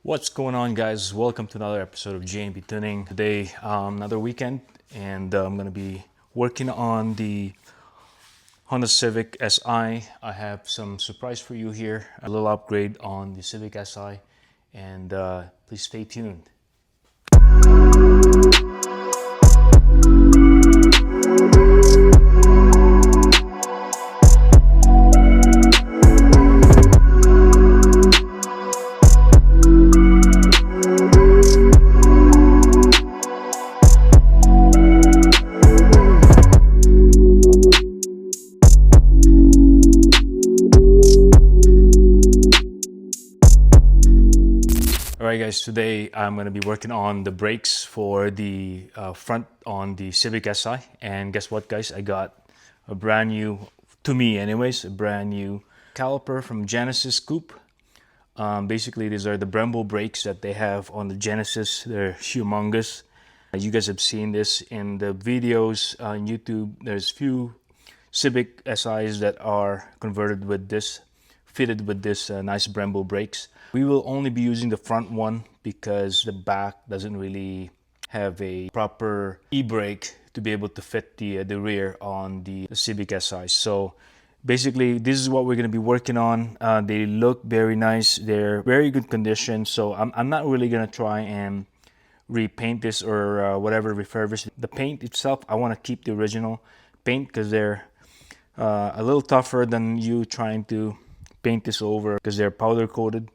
What's going on, guys? Welcome to another episode of J&B Tuning. Today, another weekend, and I'm gonna be working on the Honda Civic Si. I have some surprise for you here, a little upgrade on the Civic Si, and please stay tuned. Alright guys, today I'm going to be working on the brakes for the front on the Civic Si, and guess what guys, I got a brand new, to me anyways, a brand new caliper from Genesis Coupe. Basically these are the Brembo brakes that they have on the Genesis. They're humongous. You guys have seen this in the videos on YouTube. There's few Civic Si's that are converted with this, fitted with this nice Brembo brakes. We will only be using the front one because the back doesn't really have a proper e-brake to be able to fit the rear on the Civic Si. So basically this is what we're going to be working on. They look very nice. They're very good condition. So I'm not really going to try and repaint this or whatever, refurbish. The paint itself, I want to keep the original paint because they're a little tougher than you trying to paint this over because they're powder coated.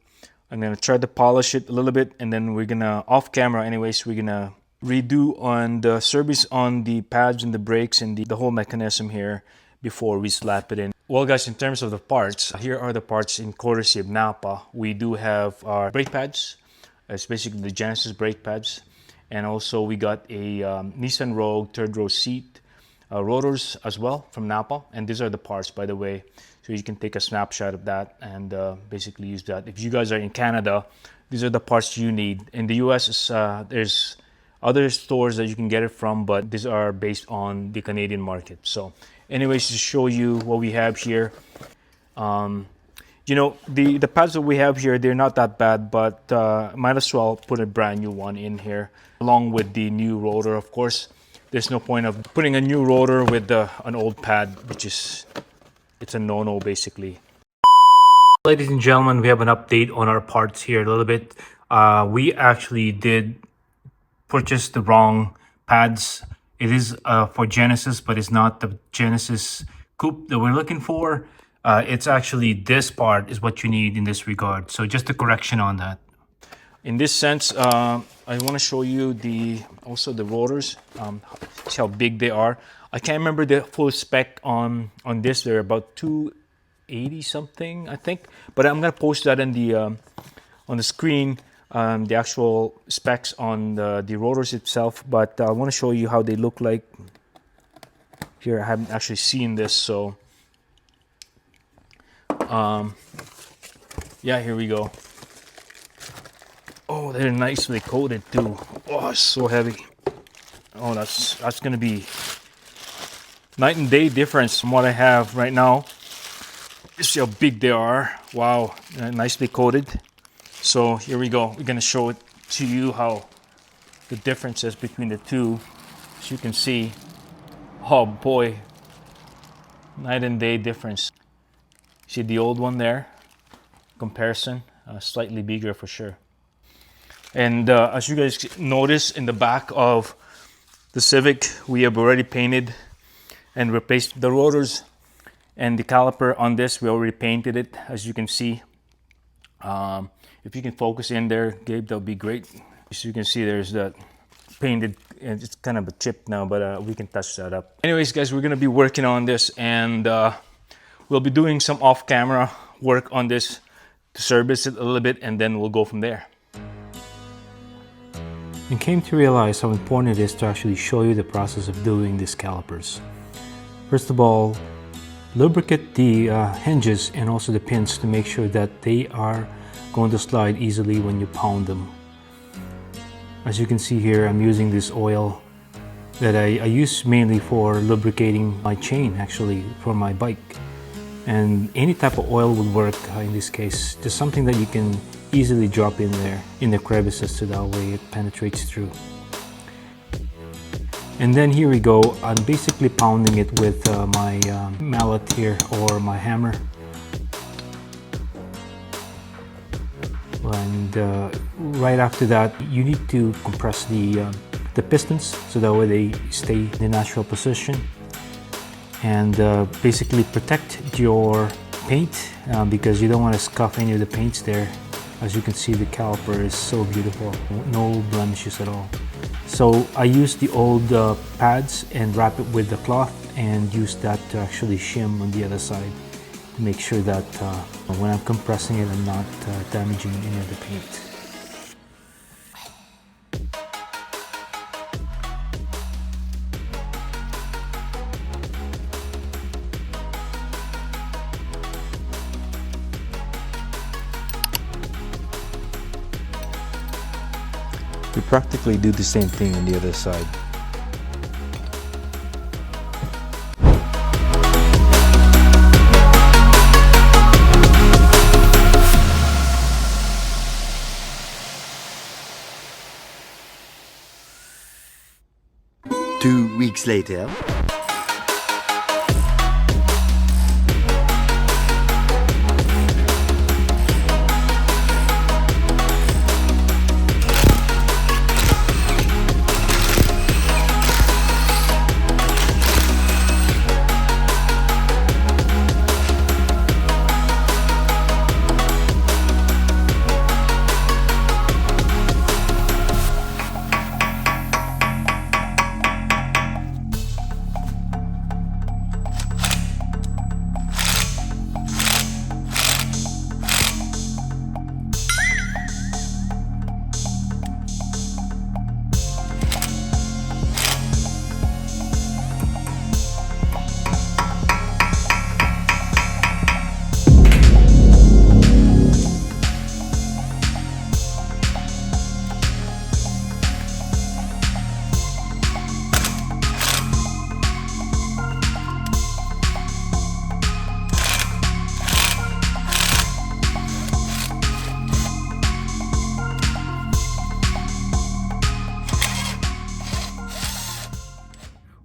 I'm gonna try to polish it a little bit, and then we're gonna, off camera anyways, we're gonna redo on the service on the pads and the brakes and the whole mechanism here before we slap it in. Well guys, in terms of the parts, here are the parts in courtesy of Napa. We do have our brake pads. It's basically the Genesis brake pads, and also we got a Nissan Rogue third row seat, Rotors as well from Napa, and these are the parts, by the way. So you can take a snapshot of that and basically use that. If you guys are in Canada, these are the parts you need. In the US, there's other stores that you can get it from, but these are based on the Canadian market. So anyways, to show you what we have here, you know, the pads that we have here, they're not that bad, but might as well put a brand new one in here along with the new rotor. Of course, there's no point of putting a new rotor with an old pad, which is, it's a no-no basically. Ladies and gentlemen, we have an update on our parts here a little bit. We actually did purchase the wrong pads. It is for Genesis, but it's not the Genesis Coupe that we're looking for. It's actually this part is what you need in this regard. So just a correction on that. In this sense, I want to show you also the rotors, see how big they are. I can't remember the full spec on this. They're about 280 something, I think. But I'm gonna post that in the on the screen, the actual specs on the rotors itself. But I want to show you how they look like. Here, I haven't actually seen this, so yeah, here we go. Oh, they're nicely coated too. Oh, it's so heavy. Oh, that's gonna be night and day difference from what I have right now. You see how big they are. Wow, nicely coated. So here we go. We're gonna show it to you how the difference is between the two. As you can see, oh boy, night and day difference. See the old one there? Comparison, slightly bigger for sure. And as you guys notice in the back of the Civic, we have already painted and replaced the rotors and the caliper on this. We already painted it, as you can see. If you can focus in there, Gabe, that would be great. As you can see, there's that painted, and it's kind of a chip now, but we can touch that up. Anyways, guys, we're gonna be working on this, and we'll be doing some off-camera work on this to service it a little bit, and then we'll go from there. And came to realize how important it is to actually show you the process of doing these calipers. First of all, lubricate the hinges and also the pins to make sure that they are going to slide easily when you pound them. As you can see here, I'm using this oil that I use mainly for lubricating my chain, actually, for my bike. And any type of oil would work in this case. Just something that you can easily drop in there in the crevices so that way it penetrates through. And then here we go, I'm basically pounding it with my mallet here, or my hammer. And right after that, you need to compress the pistons so that way they stay in the natural position. And basically protect your paint because you don't want to scuff any of the paints there. As you can see, the caliper is so beautiful, no blemishes at all. So I use the old pads and wrap it with the cloth and use that to actually shim on the other side to make sure that when I'm compressing it, I'm not damaging any of the paint. We practically do the same thing on the other side. Two weeks later.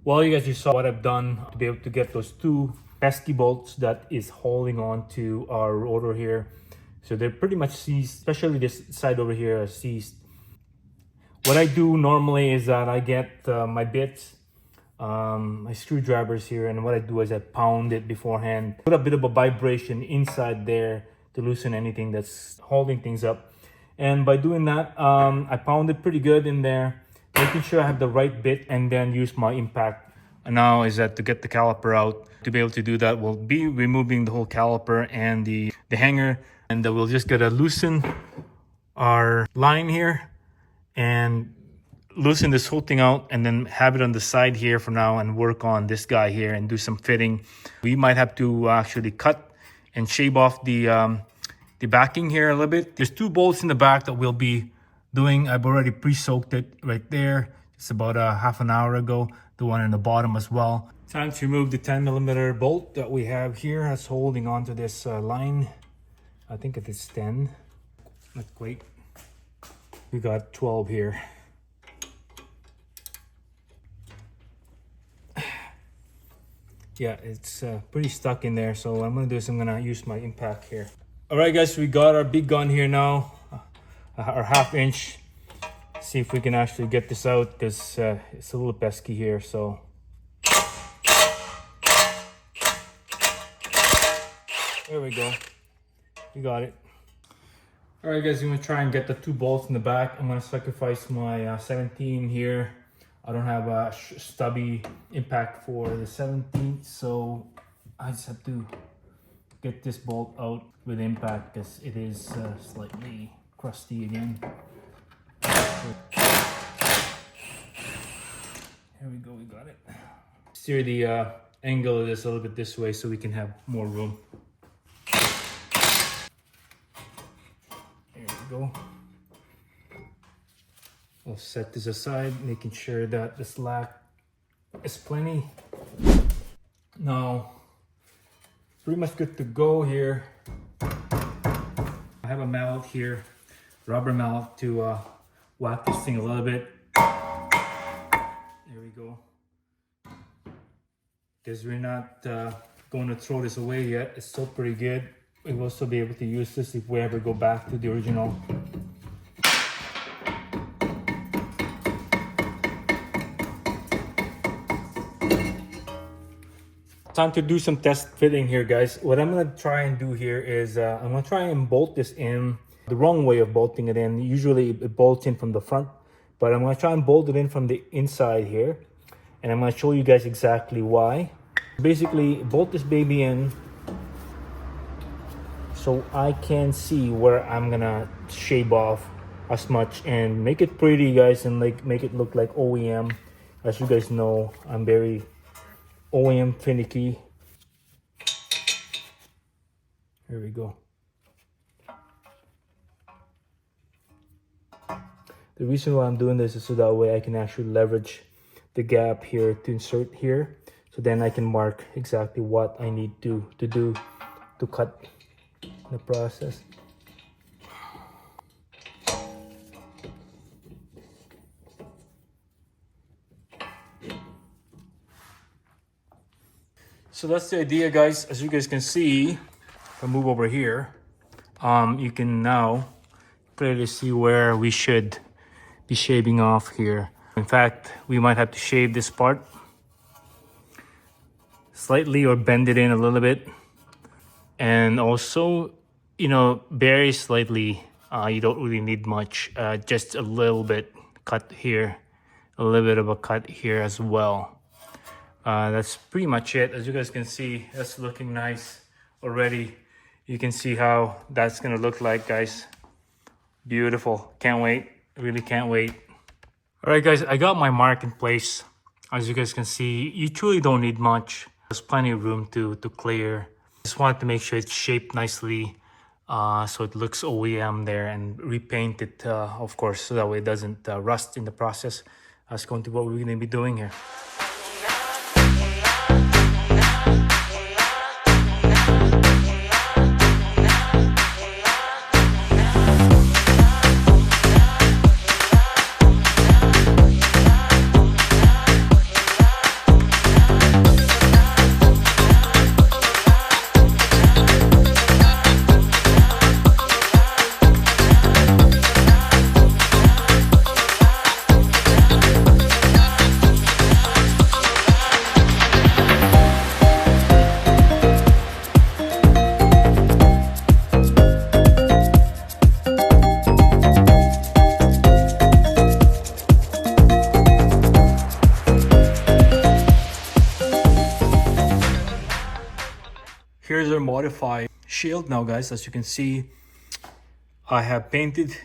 Well, you guys just saw what I've done to be able to get those two pesky bolts that is holding on to our rotor here. So they're pretty much seized, especially this side over here is seized. What I do normally is that I get my bits, my screwdrivers here, and what I do is I pound it beforehand, put a bit of a vibration inside there to loosen anything that's holding things up. And by doing that, I pound it pretty good in there, making sure I have the right bit, and then use my impact. And now is that to get the caliper out. To be able to do that, we'll be removing the whole caliper and the hanger, and we'll just gotta loosen our line here and loosen this whole thing out, and then have it on the side here for now and work on this guy here and do some fitting. We might have to actually cut and shave off the backing here a little bit. There's two bolts in the back that we'll be doing. I've already pre-soaked it right there. It's about half an hour ago. The one in the bottom as well. Time to remove the 10mm bolt that we have here that's holding onto this line. I think it is 10. Let's wait. We got 12 here. Yeah, it's pretty stuck in there. So what I'm gonna do is I'm gonna use my impact here. All right, guys, we got our big gun here now, our 1/2 inch. See if we can actually get this out, because it's a little pesky here. So there we go. We got it. All right, guys, I'm gonna try and get the two bolts in the back. I'm gonna sacrifice my 17 here. I don't have a stubby impact for the 17th, so I just have to get this bolt out with impact because it is slightly crusty again. Here we go, we got it. Steer the angle of this a little bit this way so we can have more room. There we go. I'll set this aside, making sure that the slack is plenty. Now, pretty much good to go here. I have a mallet here rubber mallet to whack this thing a little bit. There we go. Because we're not going to throw this away yet. It's still pretty good. We will still be able to use this if we ever go back to the original. Time to do some test fitting here, guys. What I'm gonna try and do here is I'm gonna try and bolt this in the wrong way of bolting it in. Usually it bolts in from the front, but I'm gonna try and bolt it in from the inside here, and I'm gonna show you guys exactly why. Basically, bolt this baby in so I can see where I'm gonna shave off as much and make it pretty, guys, and like make it look like OEM. As you guys know, I'm very OEM finicky. Here we go. The reason why I'm doing this is so that way I can actually leverage the gap here to insert here, so then I can mark exactly what I need to do to cut the process. So that's the idea, guys. As you guys can see, if I move over here, you can now clearly see where we should be shaving off here. In fact, we might have to shave this part slightly or bend it in a little bit. And also, you know, very slightly, you don't really need much, just a little bit cut here, a little bit of a cut here as well. That's pretty much it. As you guys can see, that's looking nice already. You can see how that's gonna look like, guys. Beautiful. Can't wait. Really can't wait. All right, guys, I got my mark in place. As you guys can see, you truly don't need much. There's plenty of room to clear. Just wanted to make sure it's shaped nicely, so it looks OEM there, and repaint it, of course, so that way it doesn't rust in the process. That's going to be what we're gonna be doing here. Here's our modified shield now, guys. As you can see, I have painted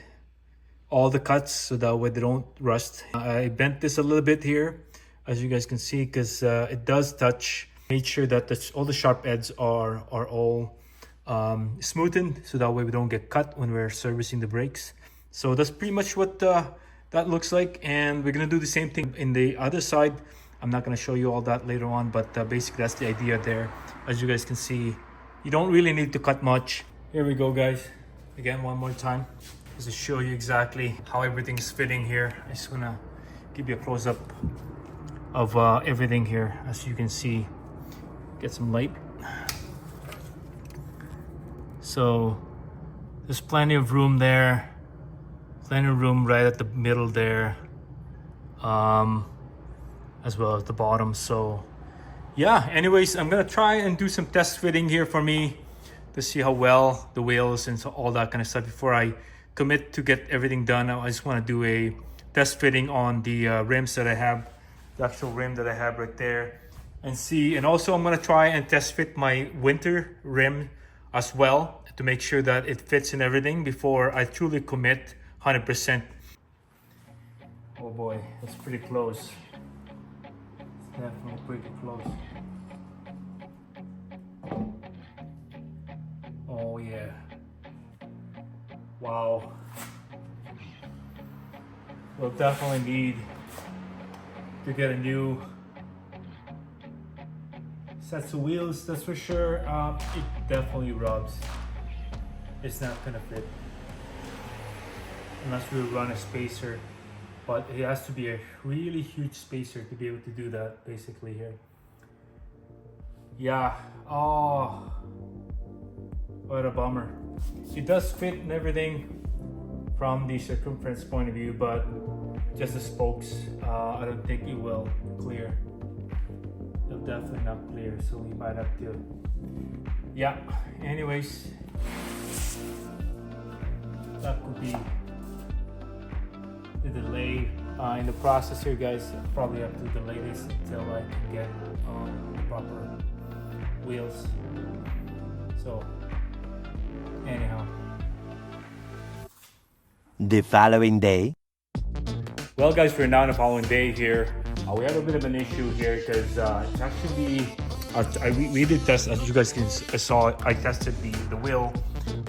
all the cuts so that way they don't rust. I bent this a little bit here, as you guys can see, because it does touch. Made sure that all the sharp edges are all smoothened, so that way we don't get cut when we're servicing the brakes. So that's pretty much what that looks like, and we're gonna do the same thing in the other side. I'm not going to show you all that later on, but basically that's the idea there. As you guys can see, you don't really need to cut much. Here we go, guys. Again, one more time, just to show you exactly how everything is fitting here. I just want to give you a close-up of everything here. As you can see, get some light. So there's plenty of room there. Plenty of room right at the middle there. As well as the bottom. So yeah, anyways, I'm gonna try and do some test fitting here for me to see how well the wheels and so all that kind of stuff before I commit to get everything done. I just want to do a test fitting on the rims that I have, the actual rim that I have right there, and see. And also I'm gonna try and test fit my winter rim as well to make sure that it fits in everything before I truly commit 100%. Oh boy, that's pretty close. Definitely pretty close. Oh yeah. Wow. We'll definitely need to get a new sets of wheels, that's for sure. It definitely rubs. It's not gonna fit. unless we run a spacer, but it has to be a really huge spacer to be able to do that basically here. Yeah, oh, what a bummer. It does fit and everything from the circumference point of view, but just the spokes, I don't think it will clear. It'll definitely not clear, so we might have to, yeah, anyways, that could be the delay in the process here, guys. I'll probably have to delay this until I can get the proper wheels. So anyhow, the following day. well guys, we're now on the following day here. We have a bit of an issue here because it's actually we did test, as you guys saw. I tested the wheel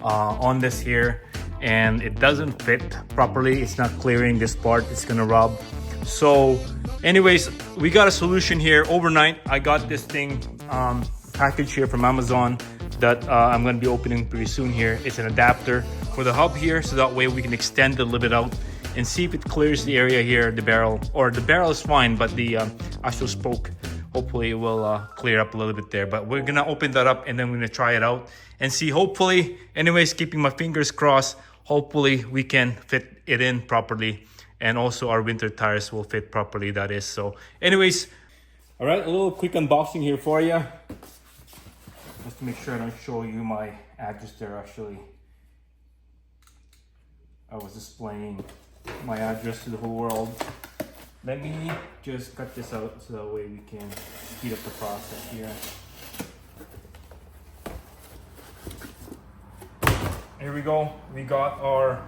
on this here, and it doesn't fit properly. It's not clearing this part. It's gonna rub. So anyways, we got a solution here. Overnight I got this thing package here from Amazon that I'm going to be opening pretty soon here. It's an adapter for the hub here, so that way we can extend it a little bit out and see if it clears the area here, the barrel, or the barrel is fine, but the actual spoke, hopefully it will clear up a little bit there. But we're gonna open that up and then we're gonna try it out and see. Hopefully, anyways, keeping my fingers crossed, hopefully we can fit it in properly, and also our winter tires will fit properly, that is. So anyways, all right, a little quick unboxing here for you, just to make sure I don't show you my address there. Actually, I was displaying my address to the whole world. Let me just cut this out so that way we can speed up the process here. Here we go. We got our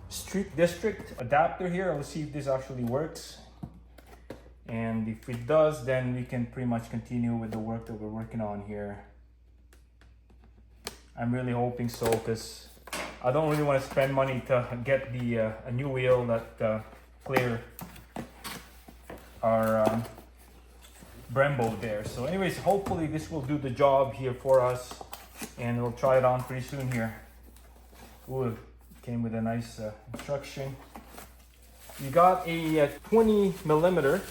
street district adapter here. Let's see if this actually works. And if it does, then we can pretty much continue with the work that we're working on here. I'm really hoping so, because I don't really want to spend money to get the a new wheel that clear our Brembo there. So anyways, hopefully this will do the job here for us, and we'll try it on pretty soon here. Ooh, came with a nice instruction. You got a 20 millimeter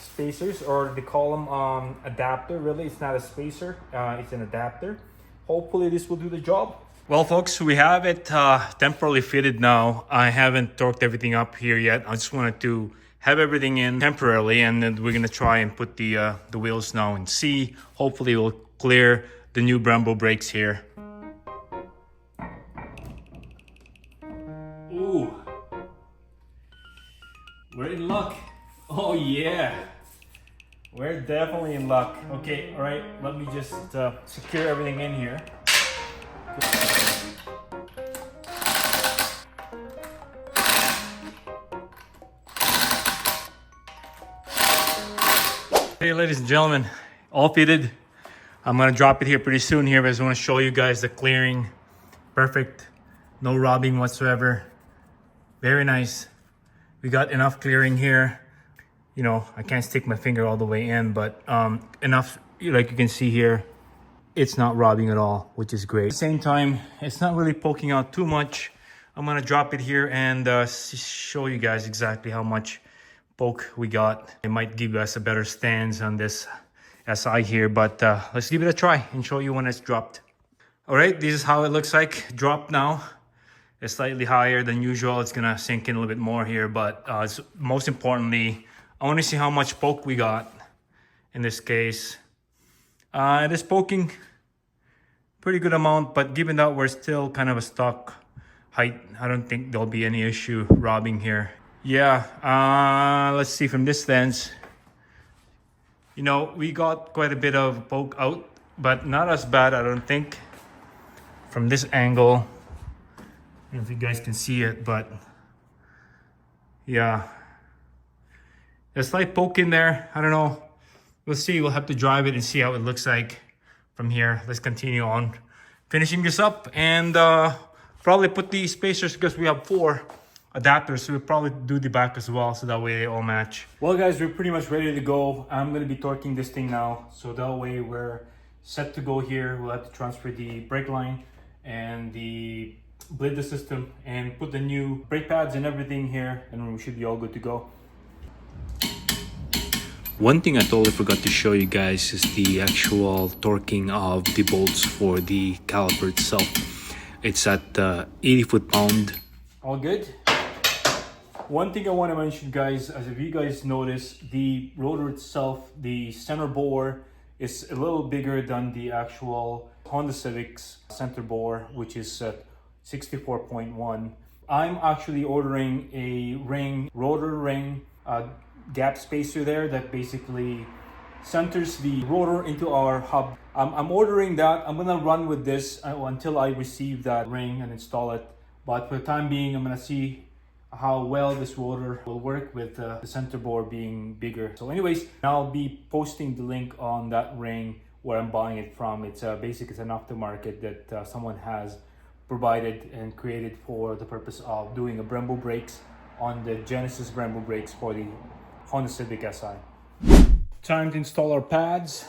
spacers, or they call them adapter. Really, it's not a spacer, it's an adapter. Hopefully this will do the job. Well folks, we have it temporarily fitted now. I haven't torqued everything up here yet. I just wanted to have everything in temporarily, and then we're gonna try and put the wheels now and see. Hopefully we'll clear the new Brembo brakes here. Ooh, we're in luck. Oh yeah, we're definitely in luck. Okay, all right, let me just secure everything in here. Hey ladies and gentlemen, all fitted. I'm gonna drop it here pretty soon here, but I just want to show you guys the clearing. Perfect, no rubbing whatsoever. Very nice. We got enough clearing here. You know, I can't stick my finger all the way in, but enough, like you can see here, it's not rubbing at all, which is great. At the same time, it's not really poking out too much. I'm gonna drop it here and show you guys exactly how much poke we got. It might give us a better stance on this SI here, but let's give it a try and show you when it's dropped. All right, this is how it looks like dropped now. It's slightly higher than usual. It's gonna sink in a little bit more here, but most importantly, I want to see how much poke we got in this case. It is poking pretty good amount, but given that we're still kind of a stock height, I don't think there'll be any issue rubbing here. Yeah, let's see from this lens. You know, we got quite a bit of poke out, but not as bad, I don't think. From this angle, I don't know if you guys can see it, but yeah, a slight poke in there. I don't know. We'll see. We'll have to drive it and see how it looks like from here. Let's continue on finishing this up, and probably put the spacers, because we have 4 adapters, so we'll probably do the back as well, so that way they all match. Well guys, we're pretty much ready to go. I'm going to be torquing this thing now, so that way we're set to go here. We'll have to transfer the brake line and the blade the system and put the new brake pads and everything here, and we should be all good to go. One thing I totally forgot to show you guys is the actual torquing of the bolts for the caliper itself. It's at 80 foot-pound. All good. One thing I want to mention, guys, as if you guys notice, the rotor itself, the center bore is a little bigger than the actual Honda Civic's center bore, which is at 64.1. I'm actually ordering a rotor ring gap spacer there that basically centers the rotor into our hub. I'm ordering that. I'm gonna run with this until I receive that ring and install it. But for the time being, I'm gonna see how well this rotor will work with the center bore being bigger. So anyways, I'll be posting the link on that ring where I'm buying it from. It's basically it's an aftermarket that someone has provided and created for the purpose of doing a Brembo brakes on the Genesis Brembo brakes for the Honda Civic Si. Time to install our pads.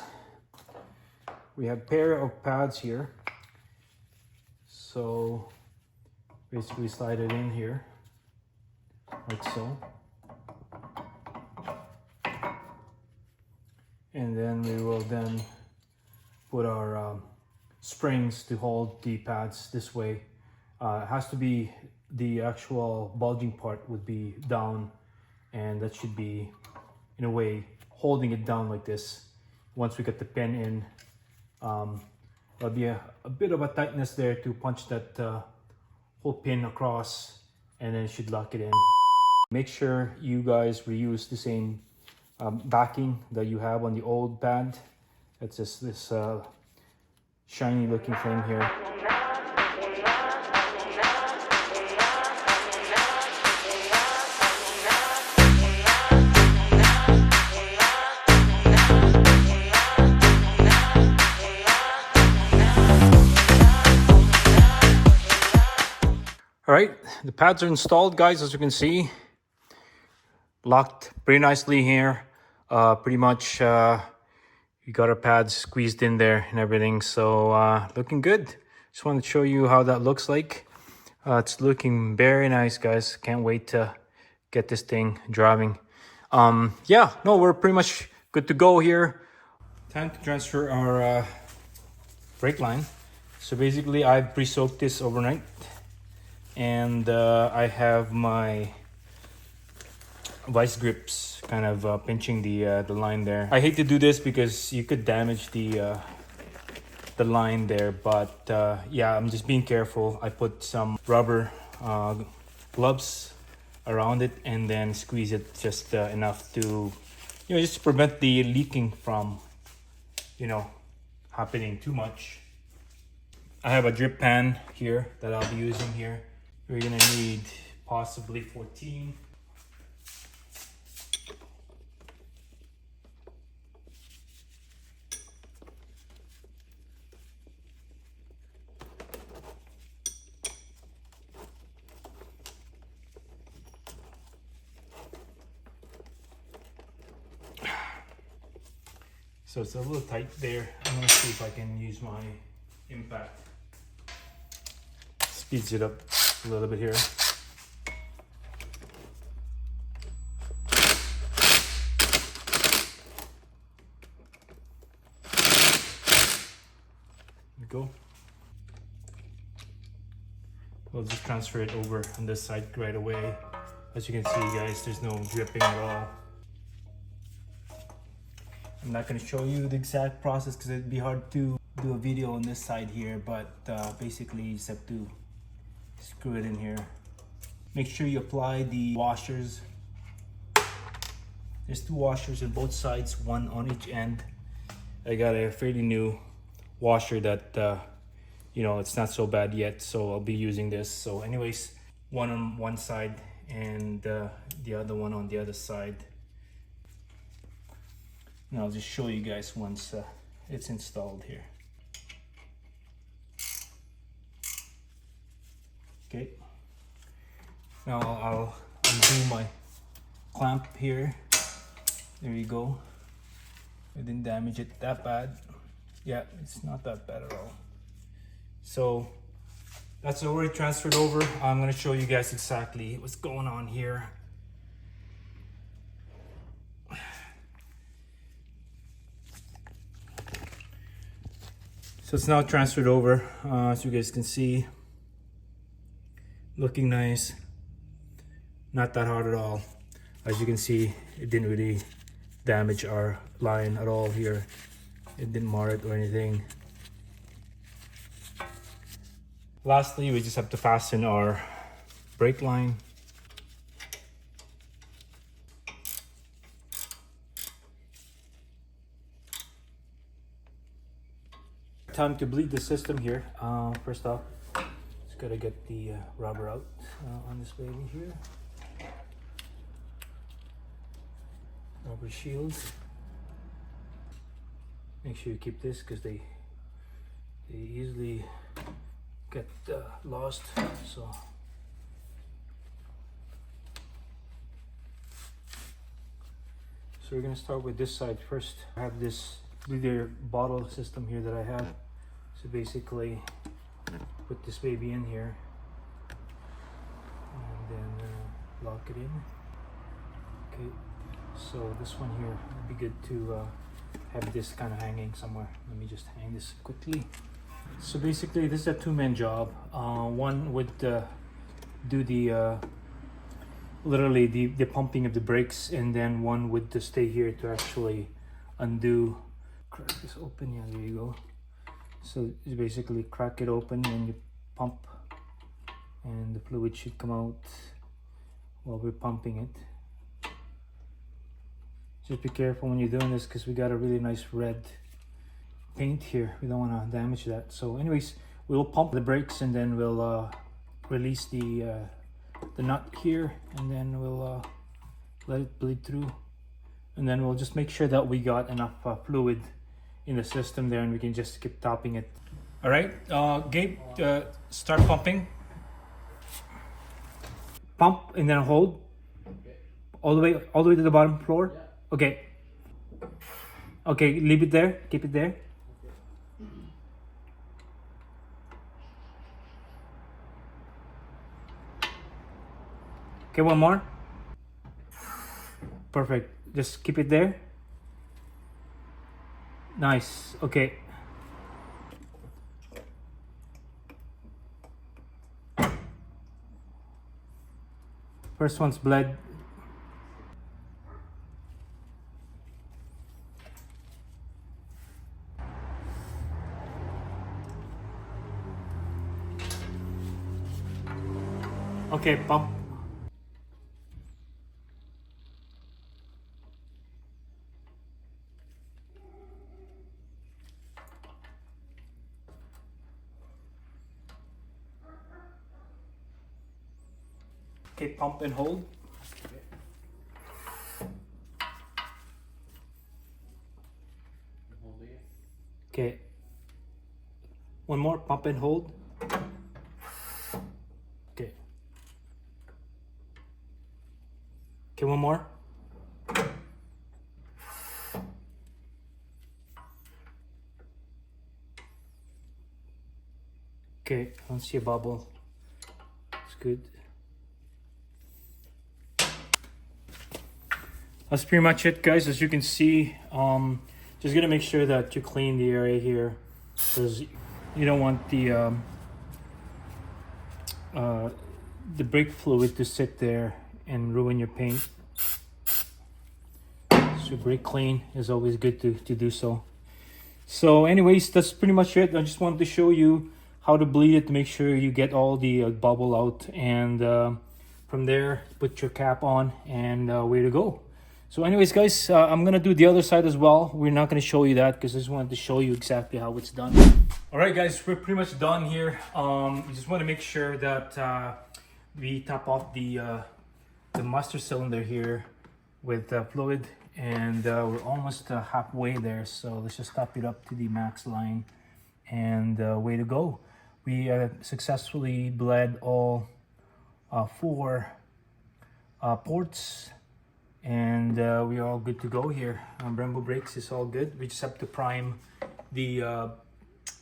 We have a pair of pads here. So basically slide it in here, like so. And then we will then put our springs to hold the pads this way. It has to be, the actual bulging part would be down, and that should be in a way holding it down like this. Once we get the pin in, there'll be a bit of a tightness there to punch that whole pin across, and then it should lock it in. Make sure you guys reuse the same backing that you have on the old pad. It's just this shiny looking thing here. All right, the pads are installed, guys, as you can see. Locked pretty nicely here. Pretty much you got our pads squeezed in there and everything, so looking good. Just wanted to show you how that looks like. It's looking very nice, guys. Can't wait to get this thing driving. Yeah, no, we're pretty much good to go here. Time to transfer our brake line. So basically I've pre-soaked this overnight, and I have my vice grips kind of pinching the line there. I hate to do this because you could damage the line there, but yeah, I'm just being careful. I put some rubber gloves around it and then squeeze it just enough to, just to prevent the leaking from, happening too much. I have a drip pan here that I'll be using here. We're gonna need possibly 14. So it's a little tight there. I'm gonna see if I can use my impact. Speeds it up a little bit here. There we go. We'll just transfer it over on this side right away. As you can see, guys, there's no dripping at all. I'm not going to show you the exact process because it'd be hard to do a video on this side here, but basically you just have to screw it in here. Make sure you apply the washers. There's 2 washers on both sides, 1 on each end. I got a fairly new washer that it's not so bad yet, so I'll be using this. So anyways, 1 on one side and the other one on the other side. And I'll just show you guys once it's installed here. Okay. Now I'll undo my clamp here. There you go. I didn't damage it that bad. Yeah, it's not that bad at all. So That's already transferred over. I'm gonna show you guys exactly what's going on here. So it's now transferred over, as you guys can see. Looking nice. Not that hard at all. As you can see, it didn't really damage our line at all here. It didn't mar it or anything. Lastly, we just have to fasten our brake line. Time to bleed the system here. First off, just gotta get the rubber out on this baby here. Rubber shields. Make sure you keep this because they easily get lost. So we're gonna start with this side first. I have this bleeder bottle system here that I have. So basically, put this baby in here and then lock it in. Okay, so this one here would be good to have this kind of hanging somewhere. Let me just hang this quickly. So basically, this is a two-man job. One would do the literally the pumping of the brakes, and then one would just stay here to actually undo. Crack this open. Yeah, there you go. So you basically crack it open and you pump, and the fluid should come out while we're pumping it. Just be careful when you're doing this because we got a really nice red paint here. We don't want to damage that. So anyways, we'll pump the brakes and then we'll release the nut here, and then we'll let it bleed through, and then we'll just make sure that we got enough fluid in the system there, and we can just keep topping it. All right, Gabe, start pumping. Pump and then hold all the way to the bottom floor. Okay. Okay, leave it there. Keep it there. Okay, one more. Perfect. Just keep it there. Nice. Okay. First one's bled. Okay, pump. Okay, pump and hold. Okay. One more, pump and hold. Okay. Okay, one more. Okay, I don't see a bubble. It's good. That's pretty much it, guys. As you can see, just gonna make sure that you clean the area here, because you don't want the brake fluid to sit there and ruin your paint. So brake clean is always good to do so. So anyways, that's pretty much it. I just wanted to show you how to bleed it to make sure you get all the bubble out, and from there put your cap on and way to go. So anyways, guys, I'm gonna do the other side as well. We're not gonna show you that because I just wanted to show you exactly how it's done. All right, guys, we're pretty much done here. We just want to make sure that we top off the master cylinder here with fluid, and we're almost halfway there. So let's just top it up to the max line, and way to go. We successfully bled all 4 ports, and we are all good to go here. Brembo brakes is all good. We just have to prime the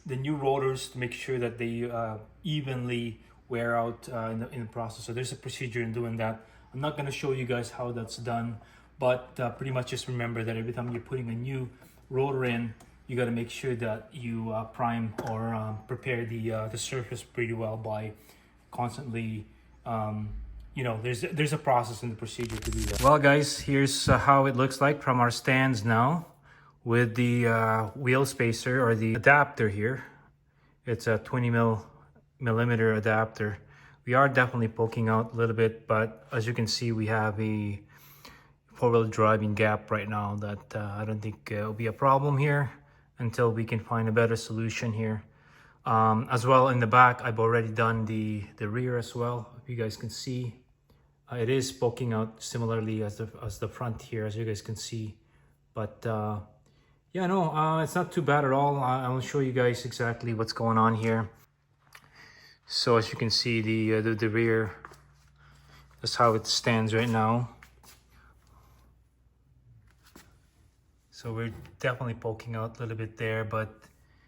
the new rotors to make sure that they evenly wear out in the process. So there's a procedure in doing that. I'm not going to show you guys how that's done, but pretty much just remember that every time you're putting a new rotor in, you got to make sure that you prime or prepare the surface pretty well by constantly you know, there's a process in the procedure to do that. Well guys, here's how it looks like from our stands now with the wheel spacer or the adapter here. It's a 20 millimeter adapter. We are definitely poking out a little bit, but as you can see, we have a four-wheel driving gap right now that I don't think will be a problem here until we can find a better solution here. As well in the back, I've already done the rear as well. If you guys can see, it is poking out similarly as the front here, as you guys can see. But yeah, no, it's not too bad at all. I'll show you guys exactly what's going on here. So as you can see, the rear, that's how it stands right now. So we're definitely poking out a little bit there, but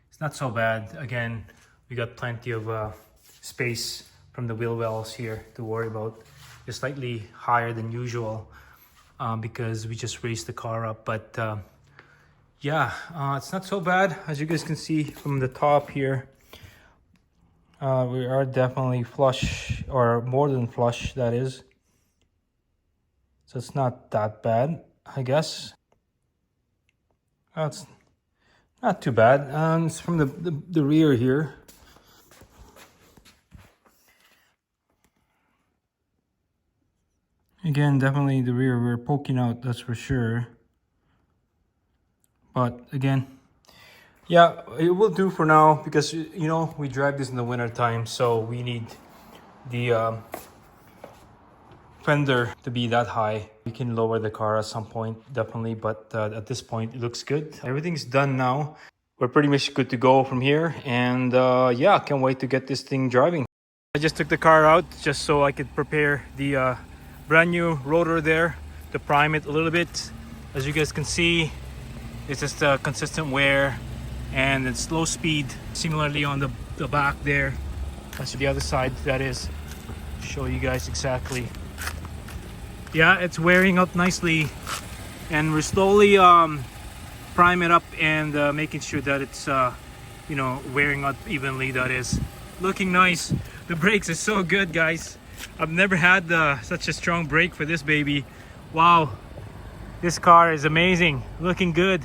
it's not so bad. Again, we got plenty of space from the wheel wells here to worry about. It's slightly higher than usual because we just raised the car up. But yeah, it's not so bad. As you guys can see from the top here, we are definitely flush, or more than flush, that is. So it's not that bad, I guess. It's not too bad. It's from the rear here. Again, definitely the rear, we're poking out, that's for sure. But again, yeah, it will do for now because, you know, we drive this in the winter time, so we need the fender to be that high. We can lower the car at some point, definitely, but at this point it looks good. Everything's done now. We're pretty much good to go from here, and yeah, can't wait to get this thing driving. I just took the car out just so I could prepare the brand new rotor there to prime it a little bit. As you guys can see, it's just a consistent wear and it's low speed. Similarly on the back there, that's the other side, that is. Show you guys exactly. Yeah, it's wearing up nicely, and we're slowly prime it up and making sure that it's you know, wearing out evenly, that is. Looking nice. The brakes are so good, guys. I've never had such a strong brake for this baby. Wow, this car is amazing, looking good.